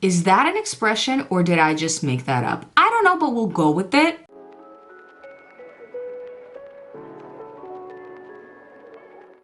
Is that an expression or did I just make that up? I don't know, but we'll go with it.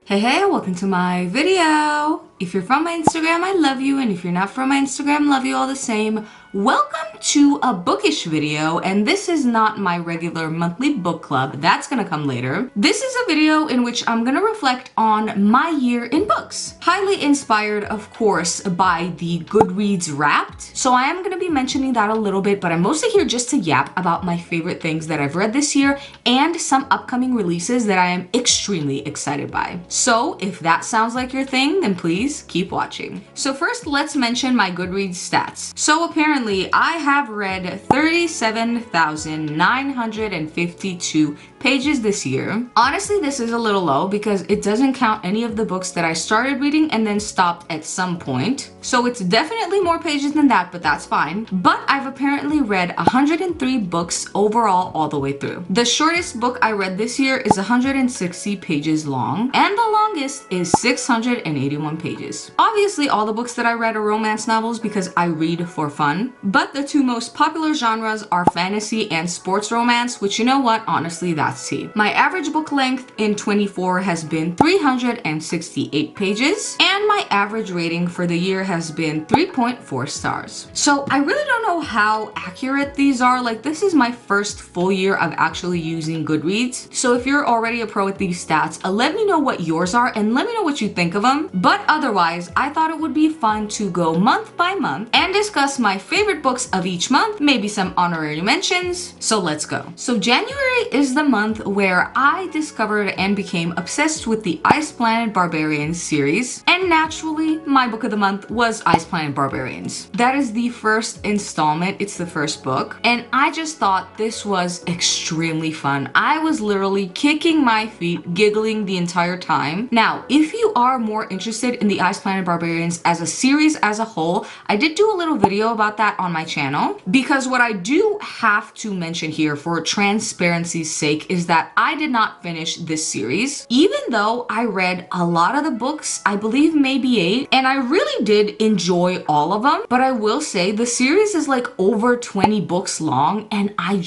Hey, welcome to my video. If you're from my Instagram, I love you, and if you're not from my Instagram, love you all the same. Welcome to a bookish video, and this is not my regular monthly book club. That's gonna come later. This is a video in which I'm gonna reflect on my year in books. Highly inspired, of course, by the Goodreads Wrapped. So I am gonna be mentioning that a little bit, but I'm mostly here just to yap about my favorite things that I've read this year and some upcoming releases that I am extremely excited by. So if that sounds like your thing, then please keep watching. So first, let's mention my Goodreads stats. So apparently I have read 37,952 pages this year. Honestly, this is a little low because it doesn't count any of the books that I started reading and then stopped at some point. So it's definitely more pages than that, but that's fine. But I've apparently read 103 books overall all the way through. The shortest book I read this year is 160 pages long, and the longest is 681 pages. Obviously, all the books that I read are romance novels because I read for fun, but the two most popular genres are fantasy and sports romance, which, you know what, honestly, that's tea. My average book length in 24 has been 368 pages, and my average rating for the year has been 3.4 stars. So I really don't know how accurate these are. Like, this is my first full year of actually using Goodreads. So if you're already a pro at these stats, let me know what yours are and let me know what you think of them. But otherwise, I thought it would be fun to go month by month and discuss my favorite books of each month, maybe some honorary mentions. So let's go. So January is the month where I discovered and became obsessed with the Ice Planet Barbarians series, and naturally my book of the month was Ice Planet Barbarians. That is the first installment, it's the first book, and I just thought this was extremely fun. I was literally kicking my feet, giggling the entire time. Now, if you are more interested in the Ice Planet Barbarians as a series as a whole, I did do a little video about that on my channel, because what I do have to mention here for transparency's sake is that I did not finish this series, even though I read a lot of the books, I believe maybe 8, and I really did enjoy all of them. But I will say the series is like over 20 books long, and I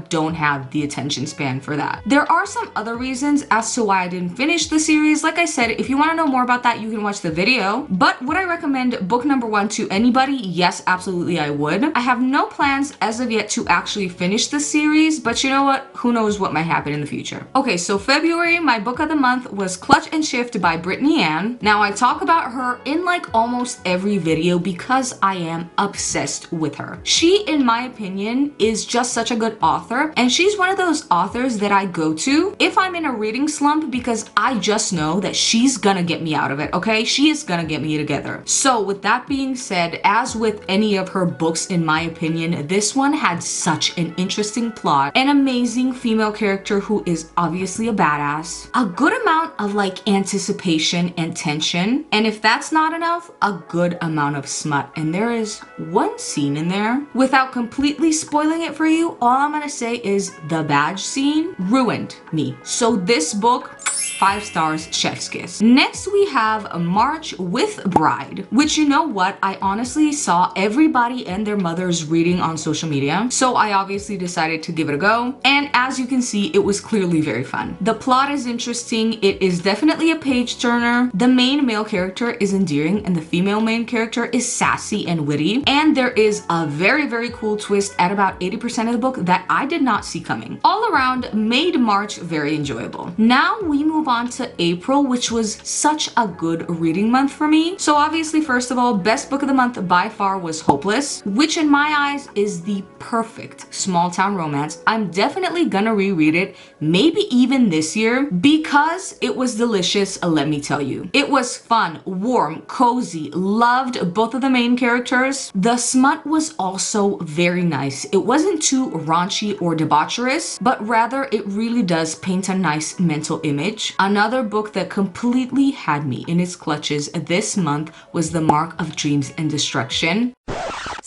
don't have the attention span for that. There are some other reasons as to why I didn't finish the series. Like I said, if you want to know more about that, you can watch the video. But would I recommend book number 1 to anybody? Yes, absolutely I would. I have no plans as of yet to actually finish the series, but you know what? Who knows what might happen in the future. Okay, so February, my book of the month was Clutch and Shift by Brittany Ann. Now, I talk about her in like almost every video because I am obsessed with her. She, in my opinion, is just such a good author, and she's one of those authors that I go to if I'm in a reading slump because I just know that she's gonna get me out of it, okay? She is gonna get me together. So with that being said, as with any of her books, in my opinion, this one had such an interesting plot, an amazing female character who is obviously a badass, a good amount of like anticipation and tension, and if that's not enough, a good amount of smut. And there is one scene in there, without completely spoiling it for you, all I'm gonna say is the badge scene ruined me. So this book, 5 stars, chef's kiss. Next we have March with Bride, which, you know what, I honestly saw everybody and their mothers reading on social media, so I obviously decided to give it a go, and as you can see, it was clearly very fun. The plot is interesting, it is definitely a page turner, the main male character is endearing and the female main character is sassy and witty, and there is a very, very cool twist at about 80% of the book that I did not see coming. All around, made March very enjoyable. Now we move on to April, which was such a good reading month for me. So obviously, first of all, best book of the month by far was Hopeless, which in my eyes is the perfect small town romance. I'm definitely gonna reread it, maybe even this year, because it was delicious, let me tell you. It was fun, warm, cozy, loved both of the main characters. The smut was also very nice. It wasn't too raunchy or debaucherous, but rather it really does paint a nice mental image. Another book that completely had me in its clutches this month was The Mark of Dreams and Destruction.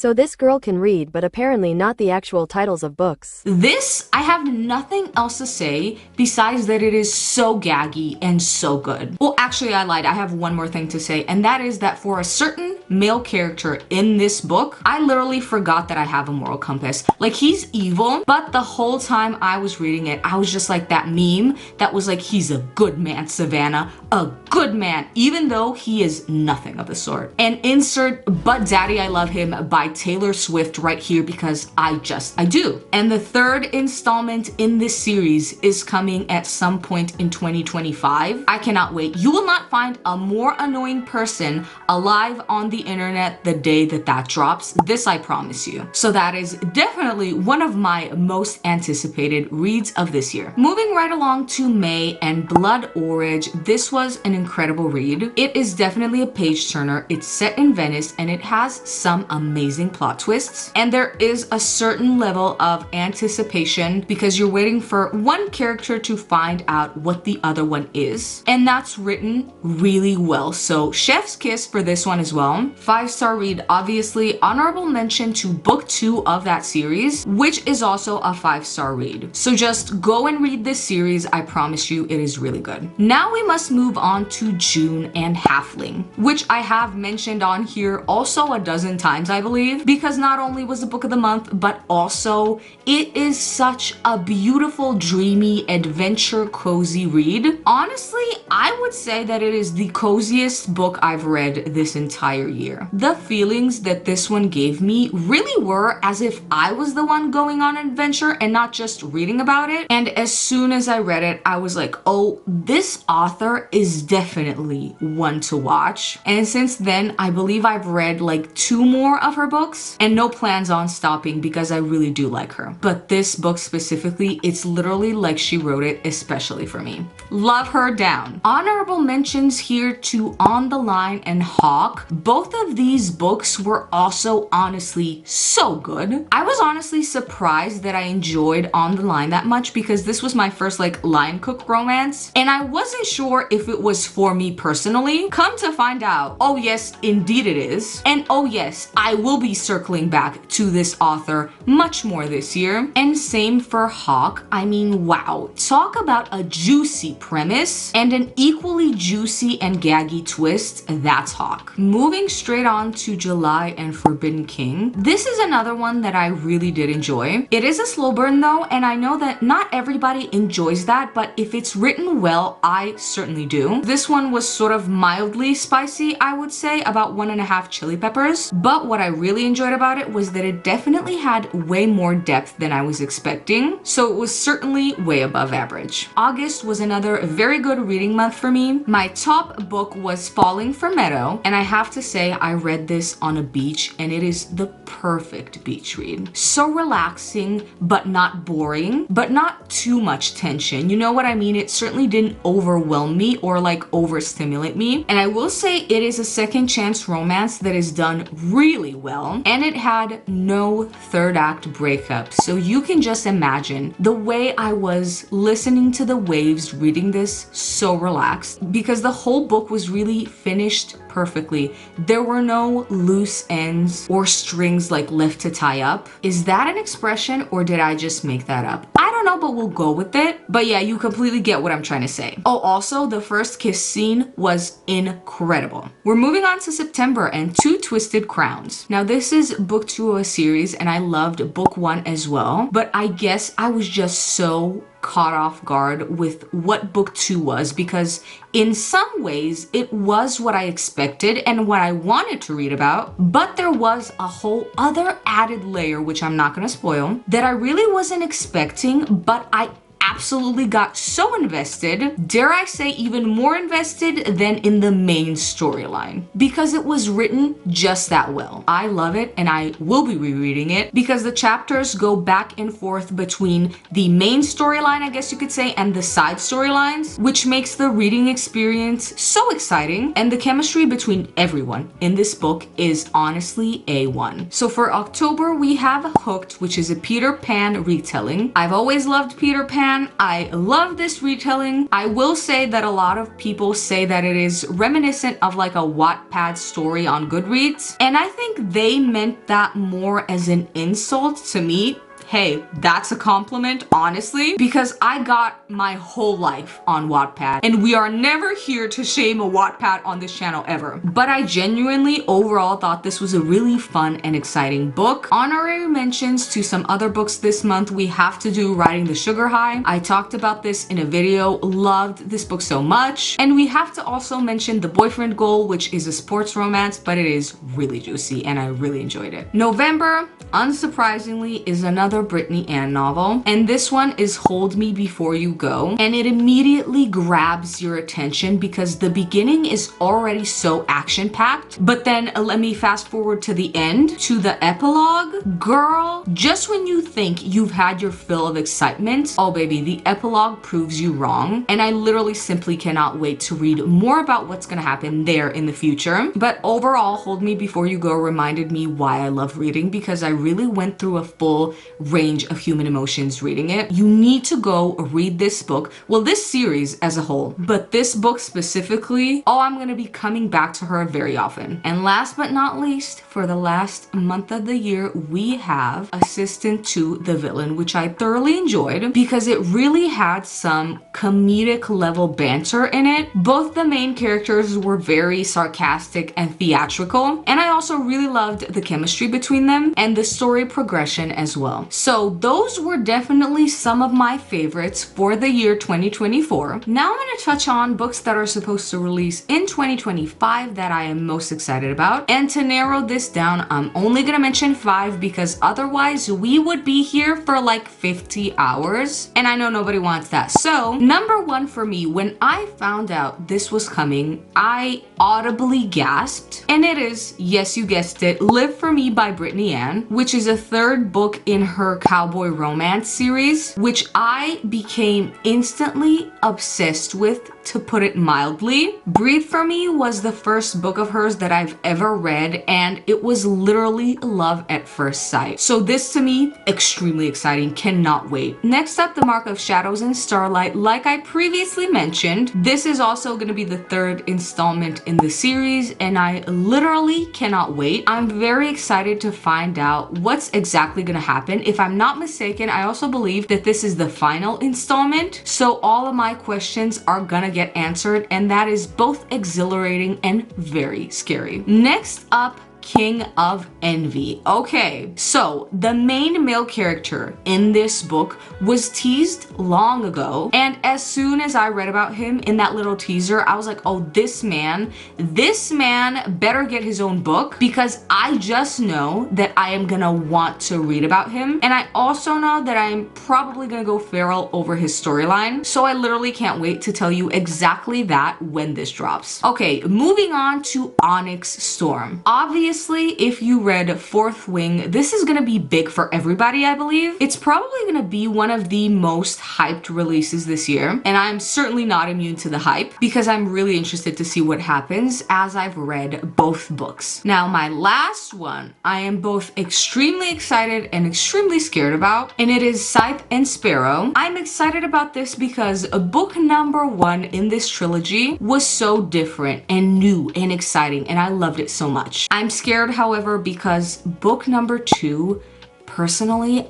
So this girl can read, but apparently not the actual titles of books. This, I have nothing else to say besides that it is so gaggy and so good. Well, actually I lied. I have one more thing to say, and that is that for a certain male character in this book, I literally forgot that I have a moral compass. Like, he's evil, but the whole time I was reading it, I was just like that meme that was like, he's a good man, Savannah, a good man, even though he is nothing of the sort. And insert But Daddy I Love Him by Taylor Swift right here because I do. And the third installment in this series is coming at some point in 2025. I cannot wait. You will not find a more annoying person alive on the internet the day that that drops. This I promise you. So that is definitely one of my most anticipated reads of this year. Moving right along to May and Blood Orange. This was an incredible read. It is definitely a page turner. It's set in Venice and it has some amazing plot twists. And there is a certain level of anticipation because you're waiting for one character to find out what the other one is. And that's written really well. So chef's kiss for this one as well. 5-star read, obviously. Honorable mention to book 2 of that series, which is also a 5-star read. So just go and read this series. I promise you it is really good. Now we must move on to June and Halfling, which I have mentioned on here also a dozen times, I believe, because not only was the book of the month, but also it is such a beautiful, dreamy, adventure, cozy read. Honestly, I would say that it is the coziest book I've read this entire year. The feelings that this one gave me really were as if I was the one going on an adventure and not just reading about it. And as soon as I read it, I was like, oh, this author is definitely one to watch. And since then, I believe I've read like 2 more of her books and no plans on stopping because I really do like her. But this book specifically, it's literally like she wrote it especially for me. Love her down. Honorable mentions here to On the Line and Hawk. Both of these books were also honestly so good. I was honestly surprised that I enjoyed On the Line that much because this was my first like line cook romance and I wasn't sure if it was for me personally. Come to find out, oh yes, indeed it is. And oh yes, I will be circling back to this author much more this year. And same for Hawk. I mean, wow, talk about a juicy premise and an equally juicy and gaggy twist. That's Hawk. Moving straight on to July and Forbidden King. This is another one that I really did enjoy. It is a slow burn though, and I know that not everybody enjoys that, but if it's written well, I certainly do. This one was sort of mildly spicy, I would say, about 1.5 chili peppers. But what I really enjoyed about it was that it definitely had way more depth than I was expecting. So it was certainly way above average. August was another very good reading month for me. My top book was Falling for Meadow, and I have to say I read this on a beach and it is the perfect beach read. So relaxing, but not boring, but not too much tension. You know what I mean? It certainly didn't overwhelm me or like overstimulate me. And I will say it is a second chance romance that is done really well, and it had no third act breakup. So you can just imagine the way I was listening to the waves reading this, so relaxed, because the whole book was really finished perfectly. There were no loose ends or strings like left to tie up. Is that an expression or did I just make that up? I don't know, but we'll go with it. But yeah, you completely get what I'm trying to say. Oh, also the first kiss scene was incredible. We're moving on to September and Two Twisted Crowns. Now this is book 2 of a series and I loved book 1 as well, but I guess I was just so caught off guard with what book 2 was because in some ways it was what I expected and what I wanted to read about, but there was a whole other added layer, which I'm not going to spoil, that I really wasn't expecting, but I absolutely got so invested, dare I say even more invested than in the main storyline, because it was written just that well. I love it and I will be rereading it because the chapters go back and forth between the main storyline, I guess you could say, and the side storylines, which makes the reading experience so exciting, and the chemistry between everyone in this book is honestly A1. So for October we have Hooked, which is a Peter Pan retelling. I've always loved Peter Pan. fan. I love this retelling. I will say that a lot of people say that it is reminiscent of like a Wattpad story on Goodreads, and I think they meant that more as an insult to me. Hey, that's a compliment, honestly, because I got my whole life on Wattpad, and we are never here to shame a Wattpad on this channel ever. But I genuinely overall thought this was a really fun and exciting book. Honorary mentions to some other books this month. We have to do Riding the Sugar High. I talked about this in a video, loved this book so much. And we have to also mention The Boyfriend Goal, which is a sports romance, but it is really juicy and I really enjoyed it. November, unsurprisingly, is another Brittany Ann novel, and this one is Hold Me Before You Go, and it immediately grabs your attention because the beginning is already so action-packed, but then let me fast forward to the end, to the epilogue. Girl, just when you think you've had your fill of excitement, oh baby, the epilogue proves you wrong, and I literally simply cannot wait to read more about what's gonna happen there in the future. But overall, Hold Me Before You Go reminded me why I love reading, because I really went through a full range of human emotions reading it. You need to go read this book, well, this series as a whole, but this book specifically, oh, I'm gonna be coming back to her very often. And last but not least, for the last month of the year, we have Assistant to the Villain, which I thoroughly enjoyed because it really had some comedic level banter in it. Both the main characters were very sarcastic and theatrical, and I also really loved the chemistry between them and the story progression as well. So those were definitely some of my favorites for the year 2024. Now I'm going to touch on books that are supposed to release in 2025 that I am most excited about. And to narrow this down, I'm only going to mention 5 because otherwise we would be here for like 50 hours. And I know nobody wants that. So number 1 for me, when I found out this was coming, I audibly gasped. And it is, yes, you guessed it, Live For Me by Brittany Ann, which is a 3rd book in her cowboy romance series, which I became instantly obsessed with, to put it mildly. Breathe For Me was the first book of hers that I've ever read, and it was literally love at first sight. So this to me, extremely exciting, cannot wait. Next up, The Mark of Shadows and Starlight. Like I previously mentioned, this is also going to be the 3rd installment in the series, and I literally cannot wait. I'm very excited to find out what's exactly going to happen. If I'm not mistaken, I also believe that this is the final installment, so all of my questions are gonna get answered, and that is both exhilarating and very scary. Next up, King of Envy. Okay, so the main male character in this book was teased long ago, and as soon as I read about him in that little teaser, I was like, oh, this man better get his own book, because I just know that I am gonna want to read about him, and I also know that I'm probably gonna go feral over his storyline, so I literally can't wait to tell you exactly that when this drops. Okay, moving on to Onyx Storm. Obviously, if you read Fourth Wing, this is gonna be big for everybody, I believe. It's probably gonna be one of the most hyped releases this year, and I'm certainly not immune to the hype because I'm really interested to see what happens as I've read both books. Now, my last one, I am both extremely excited and extremely scared about, and it is Scythe and Sparrow. I'm excited about this because book number 1 in this trilogy was so different and new and exciting, and I loved it so much. I'm scared, however, because book number 2, personally,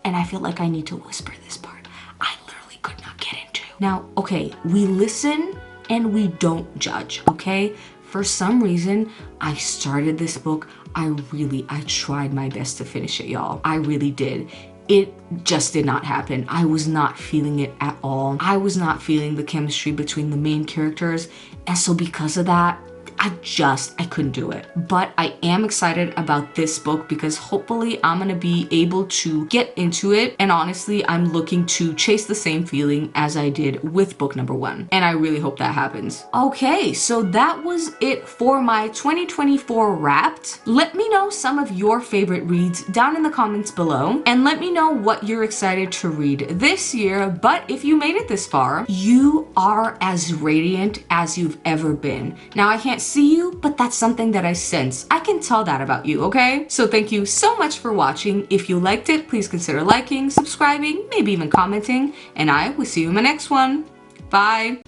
and I feel like I need to whisper this part, I literally could not get into. Now, okay, we listen and we don't judge, okay? For some reason, I started this book, I tried my best to finish it, y'all. I really did. It just did not happen. I was not feeling it at all. I was not feeling the chemistry between the main characters, and so because of that, I couldn't do it. But I am excited about this book because hopefully I'm gonna be able to get into it, and honestly, I'm looking to chase the same feeling as I did with book number 1, and I really hope that happens. Okay, so that was it for my 2024 Wrapped. Let me know some of your favorite reads down in the comments below, and let me know what you're excited to read this year. But if you made it this far, you are as radiant as you've ever been. Now, I can't see you, but that's something that I sense. I can tell that about you, okay? So thank you so much for watching. If you liked it, please consider liking, subscribing, maybe even commenting, and I will see you in my next one. Bye!